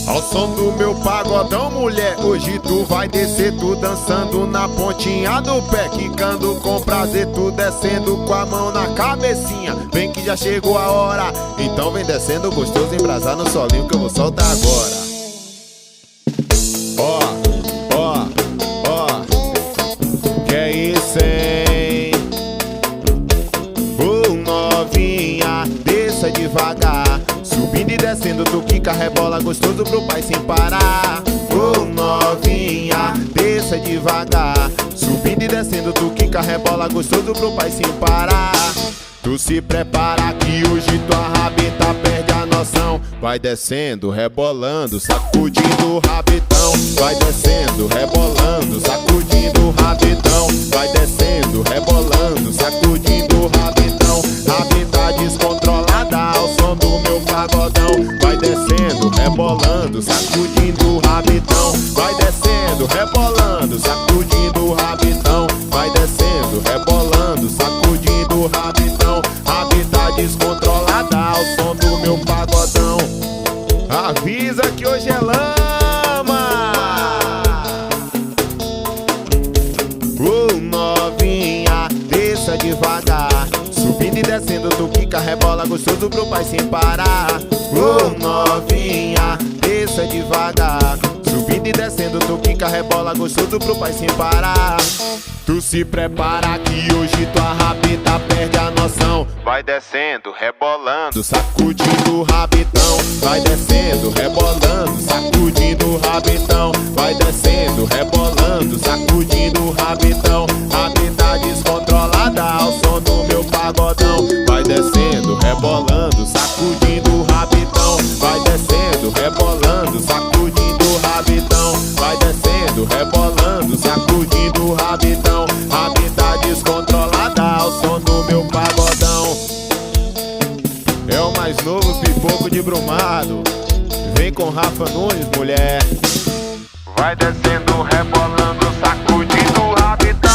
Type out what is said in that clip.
Ao som do meu pagodão, mulher, hoje tu vai descer, tu dançando na pontinha do pé, quicando com prazer, tu descendo com a mão na cabecinha. Vem que já chegou a hora, então vem descendo gostoso, embrasar no solinho que eu vou soltar agora. Ó, ó, ó, que é isso, hein? Ô novinha, desça devagar, subindo e descendo, tu quica, rebola gostoso pro pai sem parar. Ô novinha, desça devagar, subindo e descendo, tu quica, rebola gostoso pro pai sem parar. Tu se prepara que hoje tua rabeta perde a noção. Vai descendo, rebolando, sacudindo o rabetão. Vai descendo, rebolando, sacudindo o rabetão. Vai descendo, rebolando, sacudindo o rabetão. Rabeta descontrolada ao som do meu pagodão. Vai descendo, rebolando, sacudindo o rabetão. Vai descendo, rebolando, sacudindo o rabetão. Vai descendo, rebolando, sacudindo o rabetão. Rabeta descontrolada ao som do meu pagodão. Avisa que hoje é lama. Ô novinha, desça devagar, subindo e descendo, tu quica, rebola gostoso pro pai sem parar. Ô novinha, desça devagar, subindo e descendo, tu quica, rebola gostoso pro pai sem parar. Tu se prepara que hoje tua rabeta perde a noção. Vai descendo, rebolando, sacudindo o rabetão. Vai descendo, rebolando, sacudindo o rabetão. Vai descendo, rebolando, sacudindo o rabetão. Rabeta descontrolada ao som do meu pagodão. Vai descendo, rebolando, sacudindo o rabetão. Vai descendo, rebolando, sacudindo o rabetão. Vai descendo, rebolando, sacudindo o rabetão. Rabeta descontrolada ao som do meu pagodão. É o mais novo pipoco de Brumado. Vem com Rafa Nunes, mulher. Vai descendo, rebolando, sacudindo o rabetão.